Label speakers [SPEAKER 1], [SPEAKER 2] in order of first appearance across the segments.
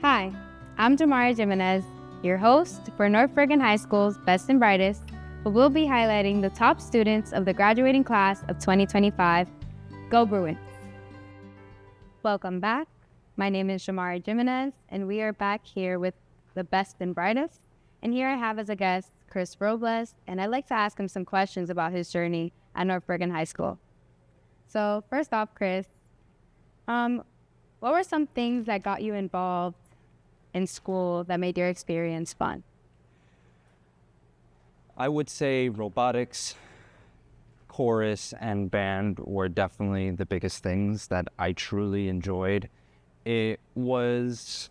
[SPEAKER 1] Hi, I'm Jamara Jimenez, your host for North Bergen High School's Best and Brightest, who will be highlighting the top students of the graduating class of 2025. Go Bruins! Welcome back. My name is Jamara Jimenez, and we are back here with the Best and Brightest. And here I have as a guest Chris Robles, and I'd like to ask him some questions about his journey at North Bergen High School. So first off, Chris, what were some things that got you involved in school that made your experience fun?
[SPEAKER 2] I would say robotics, chorus, and band were definitely the biggest things that I truly enjoyed. It was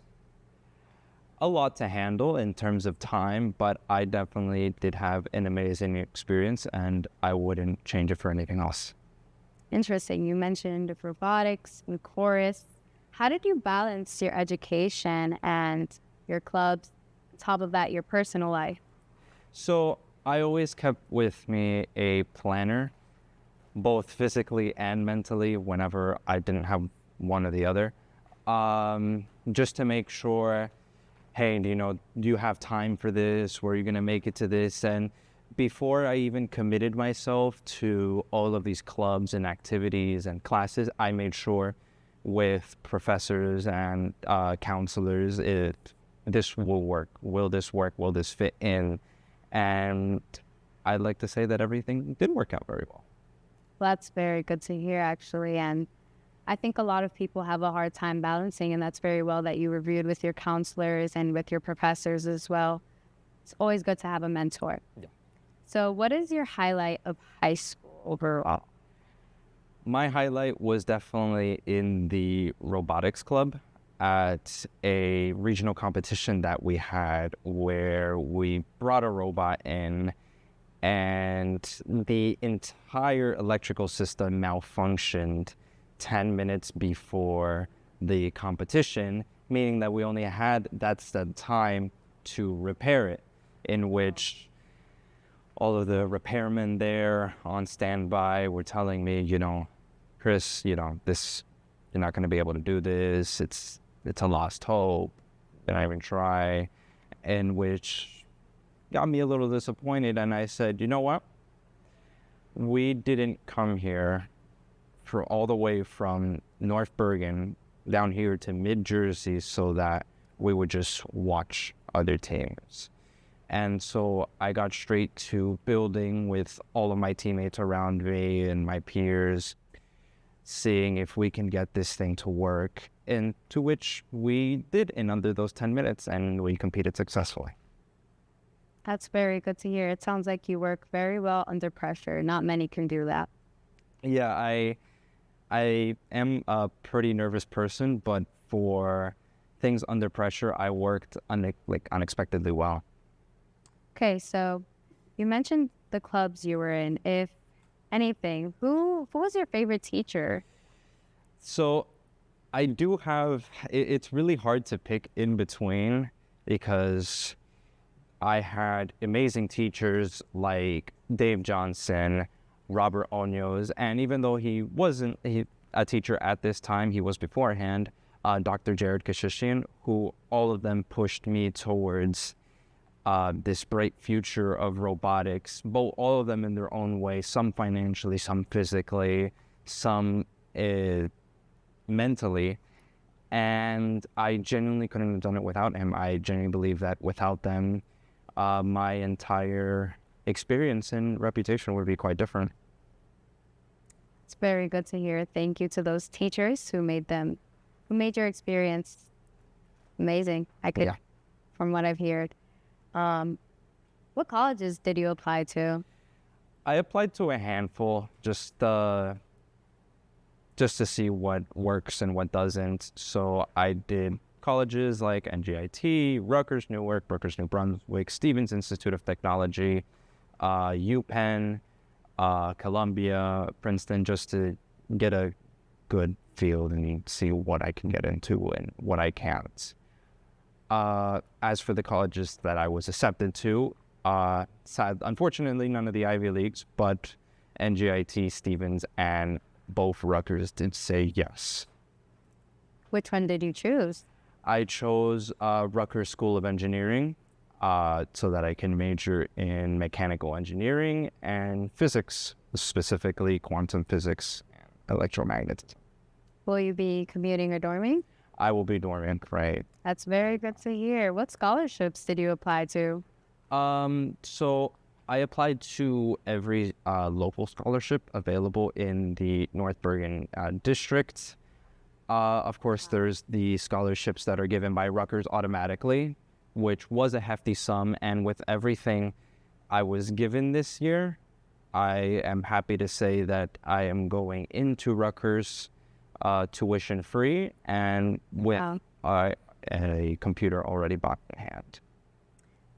[SPEAKER 2] a lot to handle in terms of time, but I definitely did have an amazing experience, and I wouldn't change it for anything else.
[SPEAKER 1] Interesting. You mentioned robotics and chorus. How did you balance your education and your clubs, on top of that, your personal life?
[SPEAKER 2] So I always kept with me a planner, both physically and mentally, whenever I didn't have one or the other, just to make sure, hey, do you have time for this? Where are you going to make it to this? And before I even committed myself to all of these clubs and activities and classes, I made sure with professors and counselors, this will work. Will this work? Will this fit in? And I'd like to say that everything did work out very well.
[SPEAKER 1] Well, that's very good to hear, actually. And I think a lot of people have a hard time balancing, and that's very well that you reviewed with your counselors and with your professors as well. It's always good to have a mentor.
[SPEAKER 2] Yeah.
[SPEAKER 1] So what is your highlight of high school overall?
[SPEAKER 2] My highlight was definitely in the robotics club at a regional competition that we had, where we brought a robot in and the entire electrical system malfunctioned 10 minutes before the competition, meaning that we only had that time to repair it, in which all of the repairmen there on standby were telling me, Chris, this, you're not going to be able to do this. It's a lost hope. Did I even try? In which got me a little disappointed. And I said, you know what? We didn't come here for all the way from North Bergen down here to mid-Jersey so that we would just watch other teams. And so I got straight to building with all of my teammates around me and my peers, seeing if we can get this thing to work, and to which we did in under those 10 minutes, and we competed successfully.
[SPEAKER 1] That's very good to hear. It sounds like you work very well under pressure. Not many can do that.
[SPEAKER 2] Yeah, I am a pretty nervous person, but for things under pressure, I worked unexpectedly well.
[SPEAKER 1] Okay, so you mentioned the clubs you were in. If anything, who was your favorite teacher?
[SPEAKER 2] So I do have, it's really hard to pick in between, because I had amazing teachers like Dave Johnson, Robert Onyos, and even though he wasn't a teacher at this time, he was beforehand, Dr. Jared Kashishian, who all of them pushed me towards this bright future of robotics, both all of them in their own way, some financially, some physically, some mentally. And I genuinely couldn't have done it without him. I genuinely believe that without them, my entire experience and reputation would be quite different.
[SPEAKER 1] It's very good to hear. Thank you to those teachers who made your experience amazing. From what I've heard. What colleges did you apply to?
[SPEAKER 2] I applied to a handful, just to see what works and what doesn't. So I did colleges like NGIT, Rutgers Newark, Rutgers New Brunswick, Stevens Institute of Technology, UPenn, Columbia, Princeton, just to get a good feel and see what I can get into and what I can't. As for the colleges that I was accepted to, unfortunately, none of the Ivy Leagues, but NGIT, Stevens, and both Rutgers did say yes.
[SPEAKER 1] Which one did you choose?
[SPEAKER 2] I chose Rutgers School of Engineering so that I can major in mechanical engineering and physics, specifically quantum physics and electromagnetism.
[SPEAKER 1] Will you be commuting or dorming?
[SPEAKER 2] I will be dormant, right?
[SPEAKER 1] That's very good to hear. What scholarships did you apply to?
[SPEAKER 2] So I applied to every local scholarship available in the North Bergen district. Of course, there's the scholarships that are given by Rutgers automatically, which was a hefty sum. And with everything I was given this year, I am happy to say that I am going into Rutgers tuition free and with a computer already bought in hand.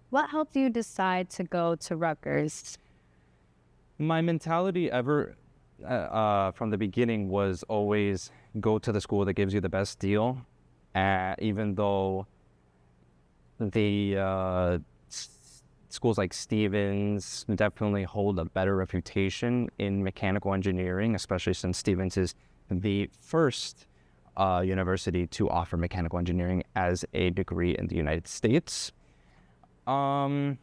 [SPEAKER 1] What helped you decide to go to Rutgers?
[SPEAKER 2] My mentality from the beginning was always go to the school that gives you the best deal. Even though the schools like Stevens definitely hold a better reputation in mechanical engineering, especially since Stevens is the first university to offer mechanical engineering as a degree in the United States. And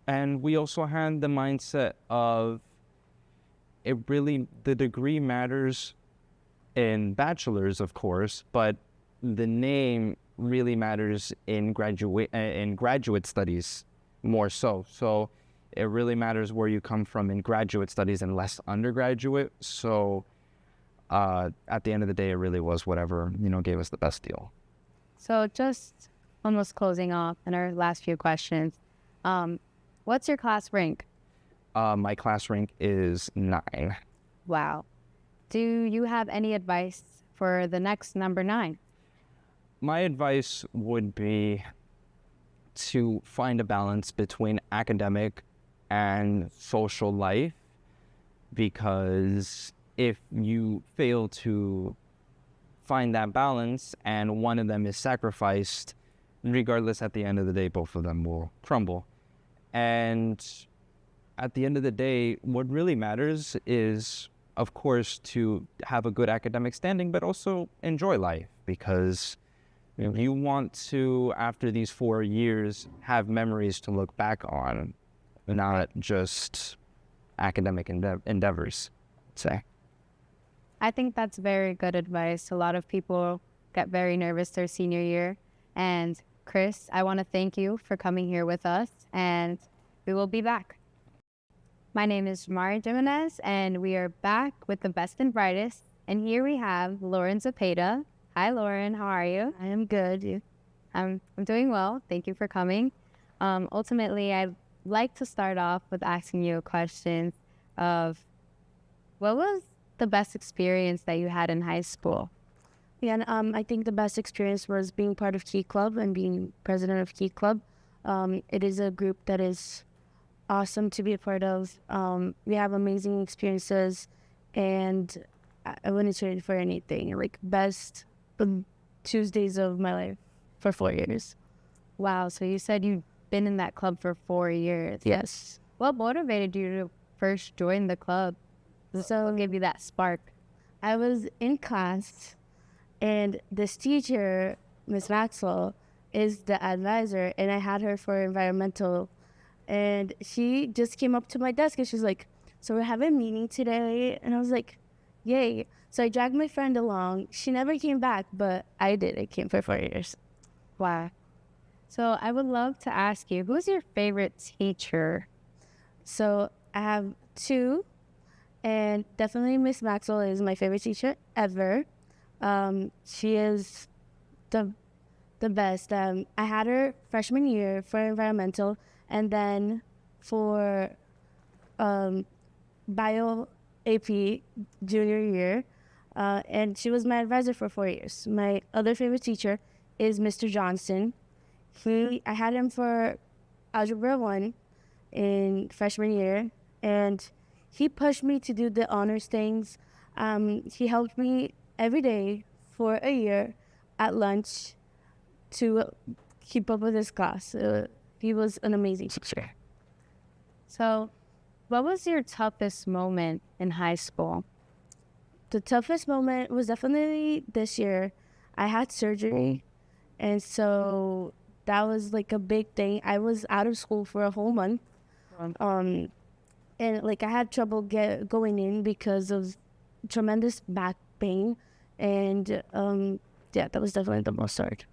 [SPEAKER 2] we also had the mindset of the degree matters in bachelor's, of course, but the name really matters in graduate studies more so. So it really matters where you come from in graduate studies and less undergraduate. So at the end of the day, it really was whatever, gave us the best deal.
[SPEAKER 1] So just almost closing off in our last few questions. What's your class rank?
[SPEAKER 2] My class rank is 9.
[SPEAKER 1] Wow. Do you have any advice for the next number 9?
[SPEAKER 2] My advice would be to find a balance between academic and social life, because if you fail to find that balance and one of them is sacrificed, regardless, at the end of the day, both of them will crumble. And at the end of the day, what really matters is, of course, to have a good academic standing, but also enjoy life, because you want to, after these 4 years, have memories to look back on, not just academic endeavors, I'd say.
[SPEAKER 1] I think that's very good advice. A lot of people get very nervous their senior year. And Chris, I want to thank you for coming here with us, and we will be back. My name is Mari Jimenez, and we are back with the best and brightest. And here we have Lauren Zepeda. Hi, Lauren. How are you?
[SPEAKER 3] I am good.
[SPEAKER 1] I'm doing well. Thank you for coming. Ultimately, I'd like to start off with asking you a question of what was the best experience that you had in high school?
[SPEAKER 3] Yeah, and I think the best experience was being part of Key Club and being president of Key Club. It is a group that is awesome to be a part of. We have amazing experiences, and I wouldn't trade it for anything. Like, best Tuesdays of my life for 4 years.
[SPEAKER 1] Wow, so you said you've been in that club for 4 years.
[SPEAKER 3] Yes.
[SPEAKER 1] What motivated you to first join the club? So gave you that spark?
[SPEAKER 3] I was in class, and this teacher, Miss Maxwell, is the advisor, and I had her for environmental, and she just came up to my desk and she's like, so we're having a meeting today, and I was like, yay. So I dragged my friend along. She never came back, but I did. I came for 4 years.
[SPEAKER 1] Wow. So I would love to ask you, who's your favorite teacher?
[SPEAKER 3] So I have 2, and definitely Miss Maxwell is my favorite teacher ever. She is the best. I had her freshman year for environmental, and then for bio AP junior year, and she was my advisor for 4 years. My other favorite teacher is Mr. Johnson. I had him for Algebra 1 in freshman year, and he pushed me to do the honors things. He helped me every day for a year at lunch to keep up with his class. He was an amazing teacher.
[SPEAKER 1] So what was your toughest moment in high school?
[SPEAKER 3] The toughest moment was definitely this year. I had surgery, and so that was like a big thing. I was out of school for a whole month. And like I had trouble going in because of tremendous back pain, and yeah, that was definitely the most hard.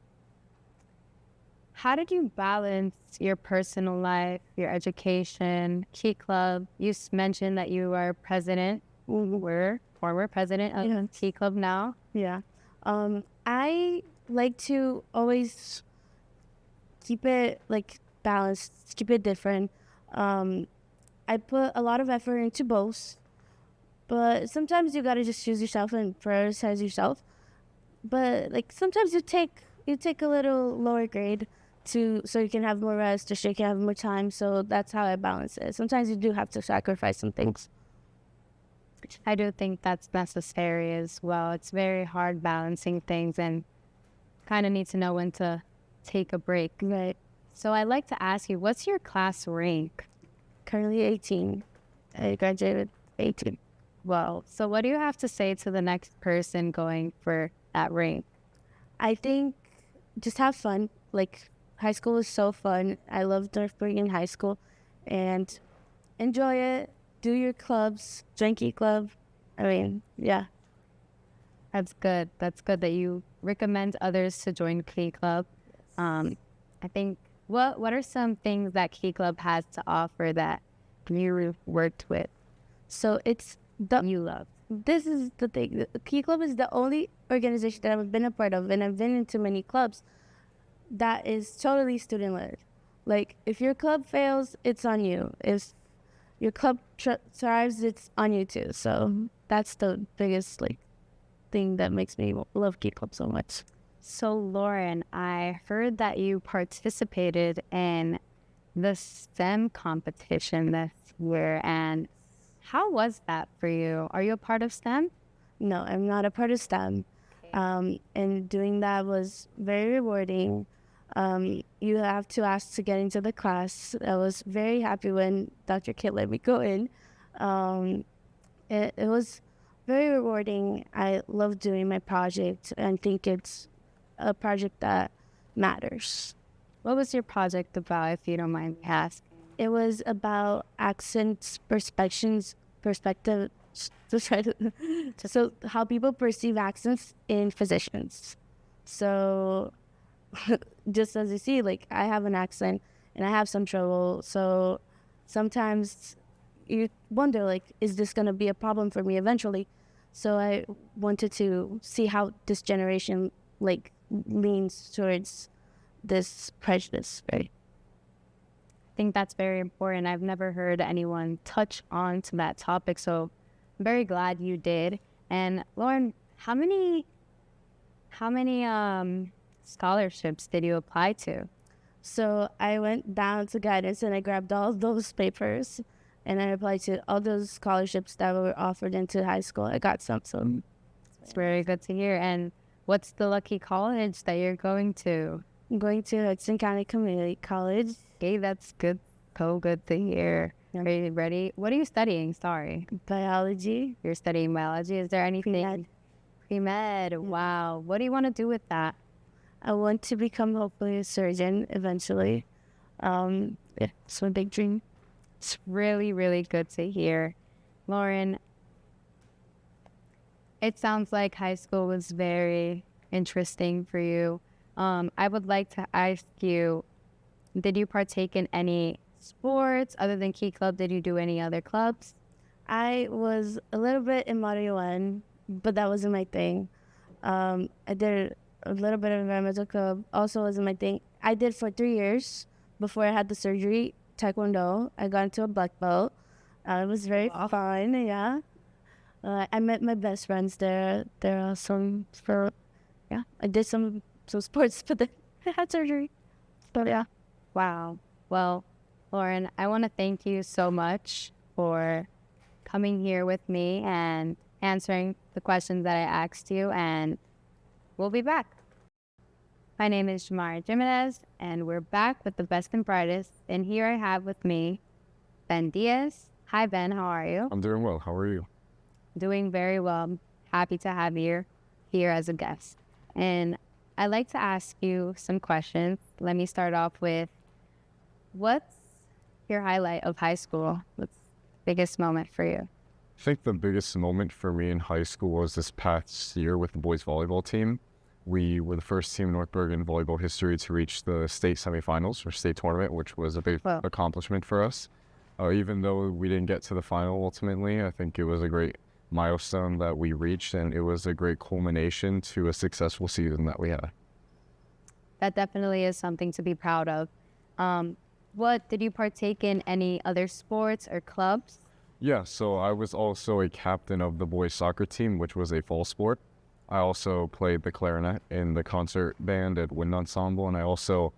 [SPEAKER 1] How did you balance your personal life, your education, Key Club? You mentioned that you are president, were former president of Key Club now.
[SPEAKER 3] Yeah. I like to always keep it like balanced, keep it different. I put a lot of effort into both, but sometimes you gotta just choose yourself and prioritize yourself. But like sometimes you take a little lower grade so you can have more rest or so you can have more time. So that's how I balance it. Sometimes you do have to sacrifice some things.
[SPEAKER 1] I do think that's necessary as well. It's very hard balancing things and kind of need to know when to take a break.
[SPEAKER 3] Right.
[SPEAKER 1] So I'd like to ask you, what's your class rank?
[SPEAKER 3] Currently 18. I graduated 18.
[SPEAKER 1] Well, so what do you have to say to the next person going for that rank?
[SPEAKER 3] I think just have fun. Like high school is so fun. I love North Bergen High School, and enjoy it. Do your clubs, join Key Club. I mean, yeah.
[SPEAKER 1] That's good. That's good that you recommend others to join Key Club. I think what are some things that Key Club has to offer that you worked with?
[SPEAKER 3] So
[SPEAKER 1] You love.
[SPEAKER 3] this is the thing. The Key Club is the only organization that I've been a part of, and I've been into many clubs that is totally student led. Like if your club fails, it's on you. If your club thrives, it's on you too. So that's the biggest like thing that makes me love Key Club so much.
[SPEAKER 1] So Lauren, I heard that you participated in the STEM competition this year, and how was that for you? Are you a part of STEM?
[SPEAKER 3] No, I'm not a part of STEM. And doing that was very rewarding. You have to ask to get into the class. I was very happy when Dr. Kit let me go in. It was very rewarding. I love doing my project and think it's a project that matters.
[SPEAKER 1] What was your project about, if you don't mind me asking?
[SPEAKER 3] It was about accents, perspective. So how people perceive accents in physicians. So just as you see, like I have an accent and I have some trouble. So sometimes you wonder, like, is this going to be a problem for me eventually? So I wanted to see how this generation like leans towards this prejudice, right?
[SPEAKER 1] I think that's very important. I've never heard anyone touch on to that topic, so I'm very glad you did. And Lauren, how many scholarships did you apply to?
[SPEAKER 3] So I went down to guidance and I grabbed all those papers and I applied to all those scholarships that were offered into high school. I got some, so
[SPEAKER 1] it's very good to hear. And what's the lucky college that you're going to?
[SPEAKER 3] I'm going to Hudson County Community College.
[SPEAKER 1] Okay, that's good. So good to hear.
[SPEAKER 3] Yeah.
[SPEAKER 1] Are you ready? What are you studying? Sorry.
[SPEAKER 3] Biology.
[SPEAKER 1] You're studying biology. Is there anything?
[SPEAKER 3] Pre-med.
[SPEAKER 1] Pre-med.
[SPEAKER 3] Yeah.
[SPEAKER 1] Wow. What do you want to do with that?
[SPEAKER 3] I want to become hopefully a surgeon eventually. Yeah, it's my big dream.
[SPEAKER 1] It's really, really good to hear. Lauren, it sounds like high school was very interesting for you. I would like to ask you, did you partake in any sports other than Key Club? Did you do any other clubs?
[SPEAKER 3] I was a little bit in Model 1, but that wasn't my thing. I did a little bit of environmental club, also wasn't my thing. I did for 3 years before I had the surgery, Taekwondo. I got into a black belt. It was very fun, yeah. I met my best friends there. They're awesome. I did some sports, but then I had surgery. But yeah.
[SPEAKER 1] Wow. Well, Lauren, I want to thank you so much for coming here with me and answering the questions that I asked you, and we'll be back. My name is Jamara Jimenez, and we're back with the best and brightest. And here I have with me Ben Diaz. Hi, Ben. How are you?
[SPEAKER 4] I'm doing well. How are you?
[SPEAKER 1] Doing very well. I'm happy to have you here as a guest. And I'd like to ask you some questions. Let me start off with, what's your highlight of high school? What's the biggest moment for you?
[SPEAKER 4] I think the biggest moment for me in high school was this past year with the boys volleyball team. We were the first team in North Bergen volleyball history to reach the state semifinals or state tournament, which was a big accomplishment for us. Even though we didn't get to the final ultimately, I think it was a great milestone that we reached, and it was a great culmination to a successful season that we had.
[SPEAKER 1] That definitely is something to be proud of. What did you partake in any other sports or clubs?
[SPEAKER 4] Yeah, so I was also a captain of the boys soccer team, which was a fall sport. I also played the clarinet in the concert band at wind ensemble, and I also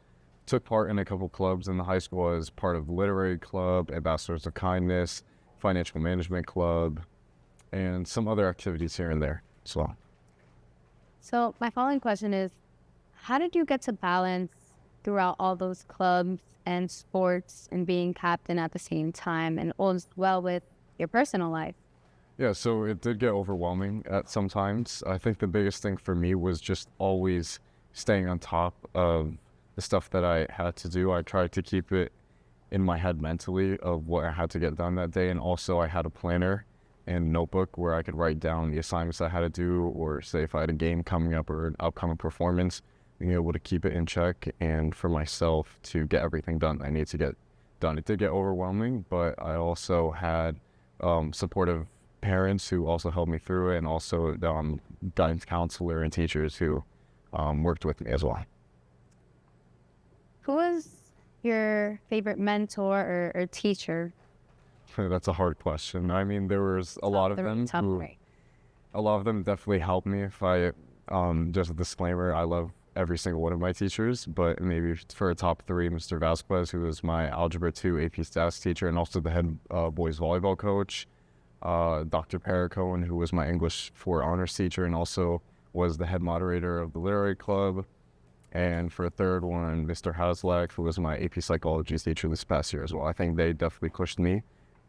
[SPEAKER 4] took part in a couple clubs in the high school as part of the literary club, Ambassadors of Kindness, financial management club, and some other activities here and there as well.
[SPEAKER 1] So my following question is, how did you get to balance throughout all those clubs and sports and being captain at the same time, and all as well with your personal life?
[SPEAKER 4] Yeah, so it did get overwhelming at some times. I think the biggest thing for me was just always staying on top of the stuff that I had to do. I tried to keep it in my head mentally of what I had to get done that day, and also I had a planner and notebook where I could write down the assignments I had to do, or say if I had a game coming up or an upcoming performance, being able to keep it in check, and for myself to get everything done I need to get done. It did get overwhelming, but I also had supportive parents who also helped me through it, and also guidance counselor and teachers who worked with me as well.
[SPEAKER 1] Who was your favorite mentor or teacher?
[SPEAKER 4] That's a hard question. I mean, there was a lot of them a lot of them definitely helped me. If I just a disclaimer, I love every single one of my teachers, but maybe for a top three, Mr. Vasquez, who was my Algebra 2 AP Stats teacher and also the head boys volleyball coach, Dr. Perricone, who was my English 4 honors teacher and also was the head moderator of the literary club, and for a third one, Mr. Haslak, who was my AP Psychology teacher this past year as well. I think they definitely pushed me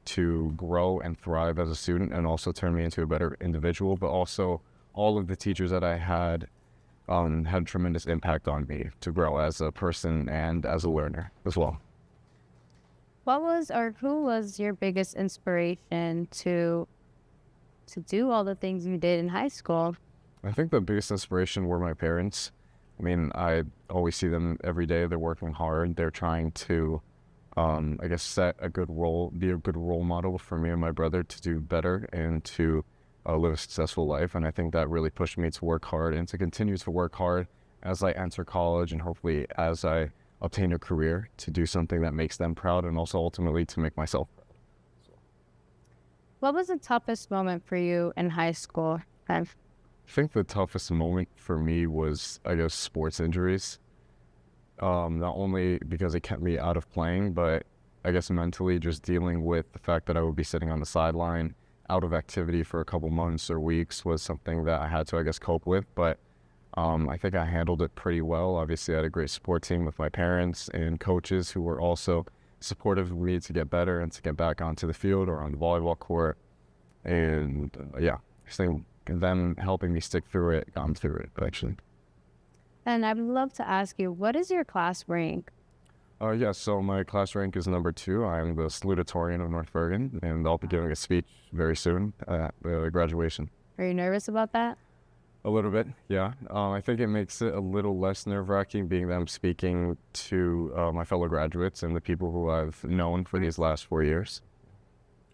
[SPEAKER 4] to grow and thrive as a student and also turn me into a better individual, but also all of the teachers that I had had tremendous impact on me to grow as a person and as a learner as well.
[SPEAKER 1] What was or who was your biggest inspiration to do all the things you did in high school?
[SPEAKER 4] I think the biggest inspiration were my parents. I mean, I always see them every day. They're working hard. They're trying to, I guess, set a good role, be a good role model for me and my brother to do better and to live a successful life. And I think that really pushed me to work hard and to continue to work hard as I enter college and hopefully as I obtain a career to do something that makes them proud and also ultimately to make myself proud.
[SPEAKER 1] What was the toughest moment for you in high school?
[SPEAKER 4] I think the toughest moment for me was, I guess, sports injuries. Not only because it kept me out of playing, but I guess mentally just dealing with the fact that I would be sitting on the sideline out of activity for a couple months or weeks was something that I had to, I guess, cope with. But I think I handled it pretty well. Obviously, I had a great support team with my parents and coaches who were also supportive of me to get better and to get back onto the field or on the volleyball court. And I think them helping me stick through it, got through it, actually.
[SPEAKER 1] And I would love to ask you, what is your class rank?
[SPEAKER 4] So my class rank is number 2. I'm the salutatorian of North Bergen, and I'll be giving a speech very soon at graduation.
[SPEAKER 1] Are you nervous about that?
[SPEAKER 4] A little bit, yeah. I think it makes it a little less nerve-wracking being that I'm speaking to my fellow graduates and the people who I've known for these last 4 years.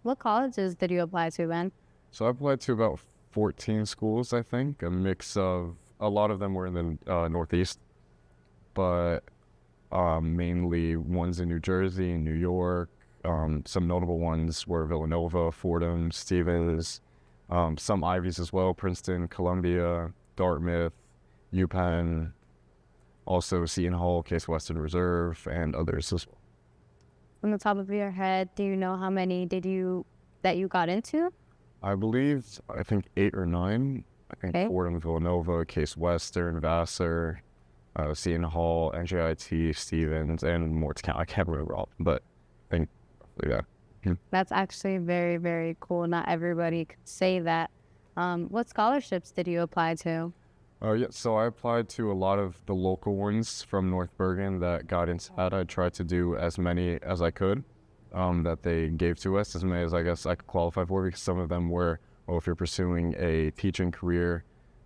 [SPEAKER 1] What colleges did you apply to, Ben?
[SPEAKER 4] So I applied to about 14 schools, I think, a mix of, a lot of them were in the Northeast, but mainly ones in New Jersey, New York. Some notable ones were Villanova, Fordham, Stevens, some Ivies as well, Princeton, Columbia, Dartmouth, UPenn, also Seton Hall, Case Western Reserve, and others as well.
[SPEAKER 1] From the top of your head, do you know how many that you got into?
[SPEAKER 4] I think 8 or 9. I think Fordham, Villanova, Case Western, Vassar, Seton Hall, NJIT, Stevens, and more to count. I can't remember all, but I think
[SPEAKER 1] That's actually very, very cool. Not everybody could say that. What scholarships did you apply to?
[SPEAKER 4] Yeah, so I applied to a lot of the local ones from North Bergen that got into that. I tried to do as many as I could that they gave to us, as many as I guess I could qualify for, because some of them were, well, if you're pursuing a teaching career,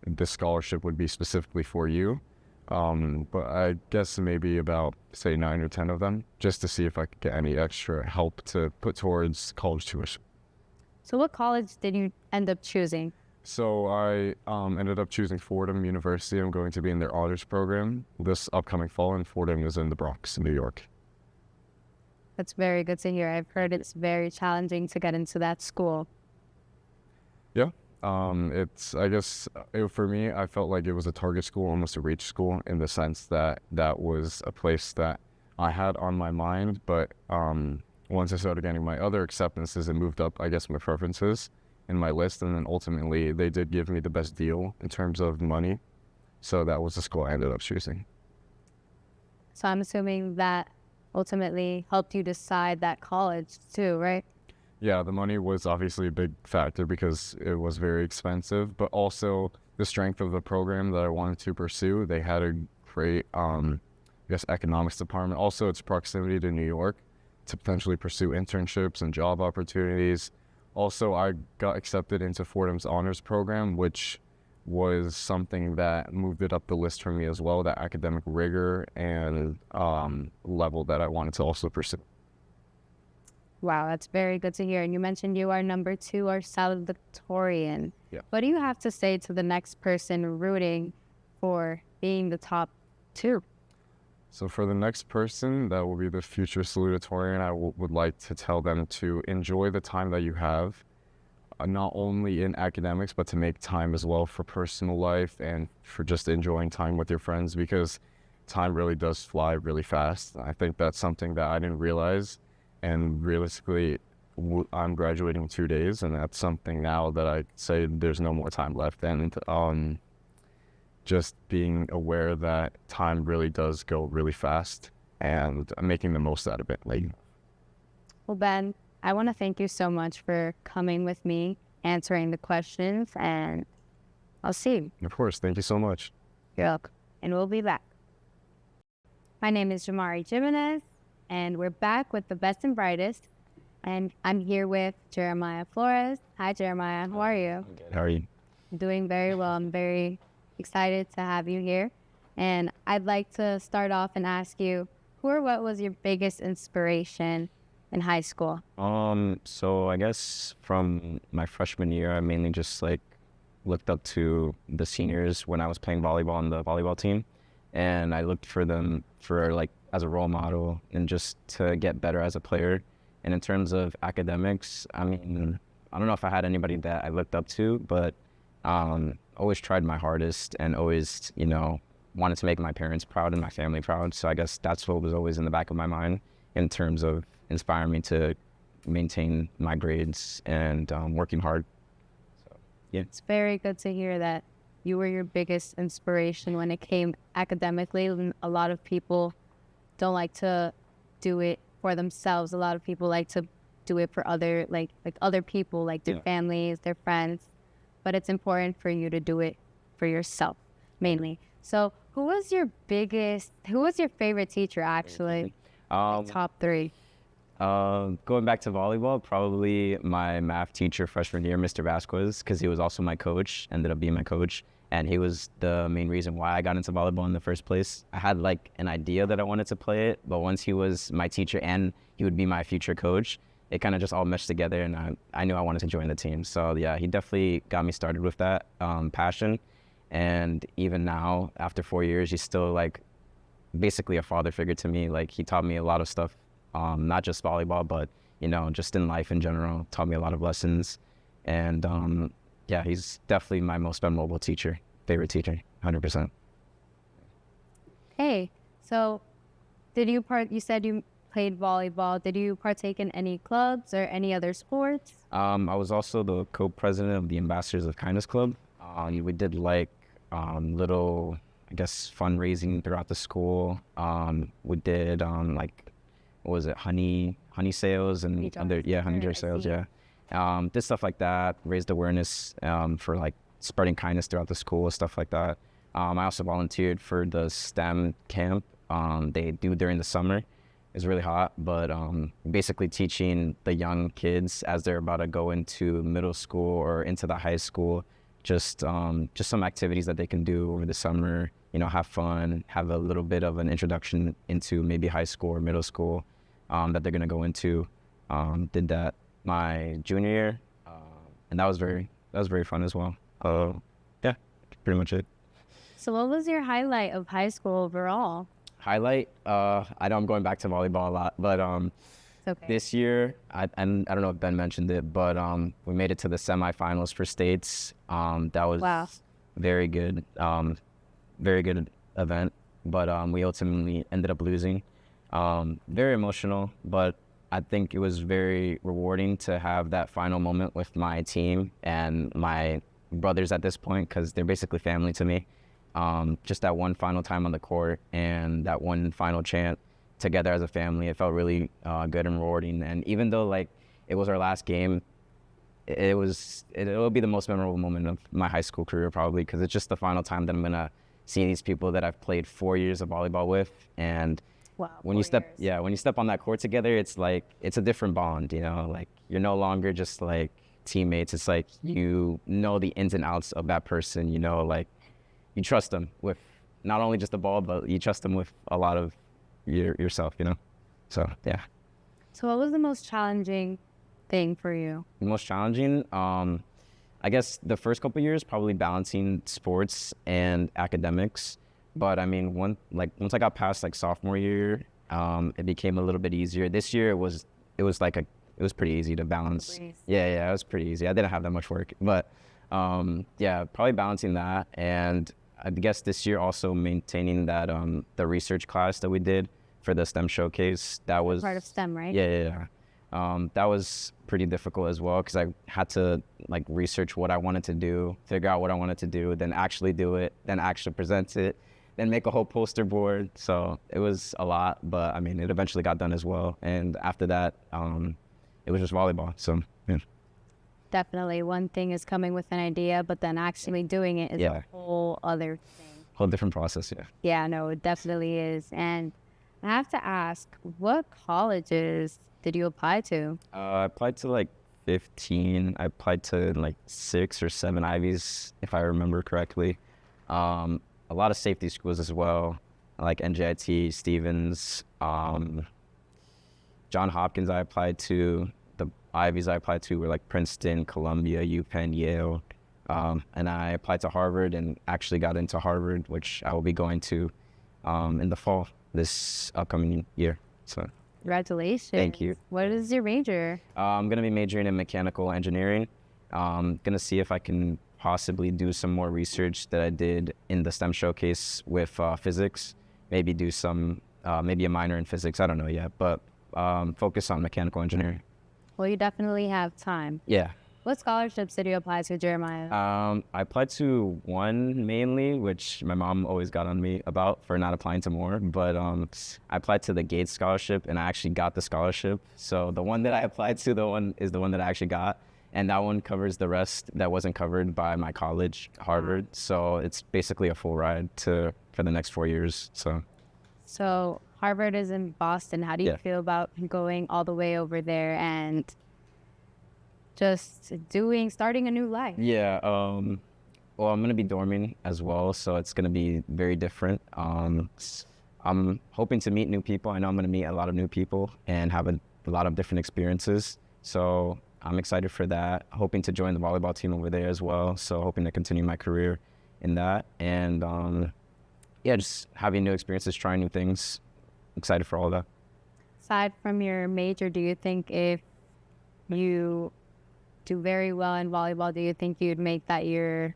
[SPEAKER 4] this scholarship would be specifically for you. But I guess maybe about, say, 9 or 10 of them, just to see if I could get any extra help to put towards college tuition.
[SPEAKER 1] So what college did you end up choosing?
[SPEAKER 4] So I ended up choosing Fordham University. I'm going to be in their honors program this upcoming fall, and Fordham is in the Bronx, New York.
[SPEAKER 1] That's very good to hear. I've heard it's very challenging to get into that school.
[SPEAKER 4] Yeah. I guess for me, I felt like it was a target school, almost a reach school, in the sense that that was a place that I had on my mind. But once I started getting my other acceptances, it moved up, I guess, my preferences in my list. And then ultimately, they did give me the best deal in terms of money. So that was the school I ended up choosing.
[SPEAKER 1] So I'm assuming that ultimately helped you decide that college too, right?
[SPEAKER 4] Yeah, the money was obviously a big factor because it was very expensive, but also the strength of the program that I wanted to pursue. They had a great, I guess, economics department. Also, its proximity to New York to potentially pursue internships and job opportunities. Also, I got accepted into Fordham's honors program, which was something that moved it up the list for me as well, that academic rigor and level that I wanted to also pursue.
[SPEAKER 1] Wow, that's very good to hear. And you mentioned you are number 2 or salutatorian.
[SPEAKER 4] Yeah.
[SPEAKER 1] What do you have to say to the next person rooting for being the top 2?
[SPEAKER 4] So for the next person that will be the future salutatorian, I would like to tell them to enjoy the time that you have, not only in academics, but to make time as well for personal life and for just enjoying time with your friends, because time really does fly really fast. I think that's something that I didn't realize. And realistically, I'm graduating in 2 days, and that's something now that I say there's no more time left. And just being aware that time really does go really fast, and making the most out of it.
[SPEAKER 1] Well, Ben, I want to thank you so much for coming with me, answering the questions, and I'll see you.
[SPEAKER 4] Of course, thank you so much.
[SPEAKER 1] You're welcome. And we'll be back. My name is Jamari Jimenez, and we're back with the best and brightest. And I'm here with Jeremiah Flores. Hi, Jeremiah. How are you?
[SPEAKER 2] I'm good. How are you?
[SPEAKER 1] Doing very well. I'm very excited to have you here. And I'd like to start off and ask you, who or what was your biggest inspiration in high school?
[SPEAKER 2] So I guess from my freshman year, I mainly just looked up to the seniors when I was playing volleyball on the volleyball team. And I looked for them for as a role model and just to get better as a player. And in terms of academics, I mean, I don't know if I had anybody that I looked up to, but always tried my hardest and always, wanted to make my parents proud and my family proud. So I guess that's what was always in the back of my mind in terms of inspiring me to maintain my grades and working hard. So, yeah.
[SPEAKER 1] It's very good to hear that you were your biggest inspiration when it came academically. A lot of people don't like to do it for themselves. A lot of people like to do it for other other people, their families, their friends. But it's important for you to do it for yourself mainly. So who was your favorite teacher actually? Top 3.
[SPEAKER 2] Going back to volleyball, probably my math teacher freshman year, Mr. Vasquez, because he was also my coach, ended up being my coach. And he was the main reason why I got into volleyball in the first place. I had an idea that I wanted to play it, but once he was my teacher and he would be my future coach, it kind of just all meshed together, and I knew I wanted to join the team. So yeah, he definitely got me started with that passion. And even now, after 4 years, he's still basically a father figure to me. He taught me a lot of stuff, not just volleyball, but just in life in general. Taught me a lot of lessons, and yeah, he's definitely my most memorable teacher, favorite teacher, 100%.
[SPEAKER 1] Hey, so you said you played volleyball. Did you partake in any clubs or any other sports?
[SPEAKER 2] I was also the co-president of the Ambassadors of Kindness Club. We did little, I guess, fundraising throughout the school. We did what was it, honey sales and honey jar sales, yeah. Did stuff like that, raised awareness for spreading kindness throughout the school, stuff like that. I also volunteered for the STEM camp they do during the summer. It's really hot, but basically teaching the young kids as they're about to go into middle school or into the high school, just some activities that they can do over the summer, have fun, have a little bit of an introduction into maybe high school or middle school that they're going to go into. Did that my junior year, and that was very fun as well. Yeah, pretty much it.
[SPEAKER 1] So what was your highlight of high school overall?
[SPEAKER 2] Highlight, I know I'm going back to volleyball a lot, but
[SPEAKER 1] Okay.
[SPEAKER 2] this year, I don't know if Ben mentioned it, but we made it to the semifinals for states. That was
[SPEAKER 1] Wow.
[SPEAKER 2] very good event, but we ultimately ended up losing. Very emotional, but I think it was very rewarding to have that final moment with my team and my brothers at this point, because they're basically family to me. Just that one final time on the court and that one final chant together as a family, it felt really good and rewarding. And even though like it was our last game, it'll be the most memorable moment of my high school career probably, because it's just the final time that I'm gonna see these people that I've played 4 years of volleyball with. And
[SPEAKER 1] Wow.
[SPEAKER 2] when you step on that court together, it's like it's a different bond, like you're no longer just like teammates. It's like you know the ins and outs of that person, like you trust them with not only just the ball, but you trust them with a lot of yourself, So, yeah.
[SPEAKER 1] So what was the most challenging thing for you?
[SPEAKER 2] The most challenging, I guess the first couple of years, probably balancing sports and academics. But I mean, once I got past like sophomore year, it became a little bit easier. This year it was pretty easy to balance. Yeah, it was pretty easy. I didn't have that much work, but yeah, probably balancing that. And I guess this year also maintaining that the research class that we did for the STEM showcase. That was
[SPEAKER 1] part of STEM, right?
[SPEAKER 2] Yeah. That was pretty difficult as well, because I had to like research what I wanted to do, figure out what I wanted to do, then actually do it, then actually present it, then make a whole poster board. So it was a lot, but I mean, it eventually got done as well. And after that, it was just volleyball. So yeah.
[SPEAKER 1] Definitely. One thing is coming with an idea, but then actually doing it is a whole other thing.
[SPEAKER 2] Whole different process, yeah.
[SPEAKER 1] Yeah, no, it definitely is. And I have to ask, what colleges did you apply to?
[SPEAKER 2] I applied to like 15. I applied to like 6 or 7 Ivies, if I remember correctly. A lot of safety schools as well, like NJIT, Stevens, John Hopkins I applied to. The Ivies I applied to were like Princeton, Columbia, UPenn, Yale. And I applied to Harvard and actually got into Harvard, which I will be going to in the fall this upcoming year. So
[SPEAKER 1] Congratulations.
[SPEAKER 2] Thank you.
[SPEAKER 1] What is your major?
[SPEAKER 2] I'm going to be majoring in mechanical engineering. Going to see if I can possibly do some more research that I did in the STEM showcase with physics. Maybe do some, maybe a minor in physics. I don't know yet, but focus on mechanical engineering.
[SPEAKER 1] Well, you definitely have time.
[SPEAKER 2] Yeah.
[SPEAKER 1] What scholarships did you apply to, Jeremiah?
[SPEAKER 2] I applied to one mainly, which my mom always got on me about for not applying to more. But I applied to the Gates scholarship, and I actually got the scholarship. So the one that I applied to, is the one that I actually got. And that one covers the rest that wasn't covered by my college, Harvard. So it's basically a full ride for the next 4 years.
[SPEAKER 1] So Harvard is in Boston. How do you feel about going all the way over there and just starting a new life?
[SPEAKER 2] Yeah. Well, I'm going to be dorming as well, so it's going to be very different. I'm hoping to meet new people. I know I'm going to meet a lot of new people and have a lot of different experiences. So I'm excited for that. Hoping to join the volleyball team over there as well. So hoping to continue my career in that. And just having new experiences, trying new things. Excited for all that.
[SPEAKER 1] Aside from your major, do you think if you do very well in volleyball, do you think you'd make that your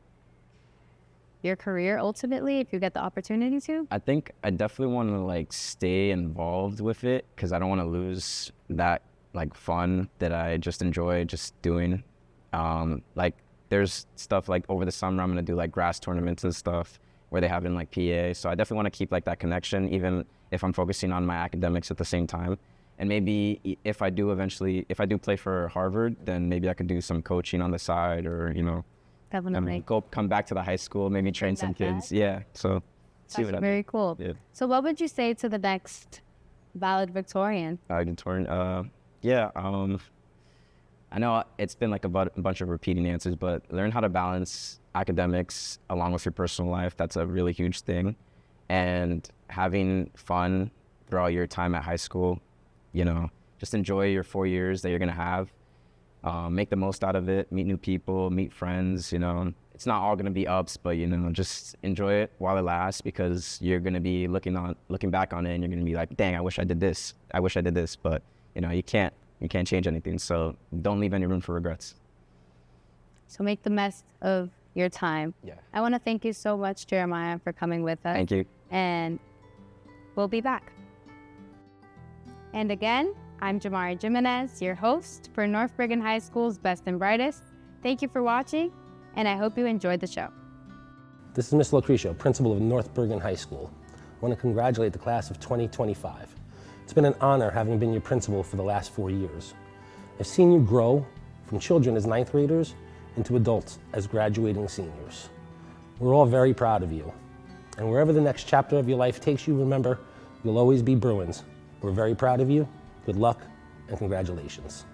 [SPEAKER 1] career ultimately if you get the opportunity to? I
[SPEAKER 2] think I definitely want to stay involved with it, because I don't want to lose that fun that I just enjoy just doing. There's stuff over the summer I'm going to do grass tournaments and stuff where they have in PA. So I definitely want to keep that connection, even if I'm focusing on my academics at the same time. And maybe if I do play for Harvard, then maybe I could do some coaching on the side, or,
[SPEAKER 1] Definitely.
[SPEAKER 5] Come back to the high school, maybe train some kids. Yeah. So see
[SPEAKER 1] That's
[SPEAKER 5] what
[SPEAKER 1] very cool.
[SPEAKER 5] Yeah.
[SPEAKER 1] So what would you say to the next valedictorian?
[SPEAKER 5] Valedictorian. I know it's been like a bunch of repeating answers, but learn how to balance academics along with your personal life. That's a really huge thing. And having fun throughout your time at high school, just enjoy your 4 years that you're going to have. Make the most out of it, meet new people, meet friends, It's not all going to be ups, but, just enjoy it while it lasts, because you're going to be looking back on it and you're going to be like, dang, I wish I did this. I wish I did this. But, you can't change anything. So don't leave any room for regrets.
[SPEAKER 1] So make the best of your time.
[SPEAKER 5] Yeah.
[SPEAKER 1] I want to thank you so much, Jeremiah, for coming with us.
[SPEAKER 5] Thank you.
[SPEAKER 1] And we'll be back. And again, I'm Jamari Jimenez, your host for North Bergen High School's Best and Brightest. Thank you for watching, and I hope you enjoyed the show.
[SPEAKER 6] This is Ms. Locricchio, principal of North Bergen High School. I want to congratulate the class of 2025. It's been an honor having been your principal for the last 4 years. I've seen you grow from children as 9th graders into adults as graduating seniors. We're all very proud of you. And wherever the next chapter of your life takes you, remember, you'll always be Bruins. We're very proud of you. Good luck and congratulations.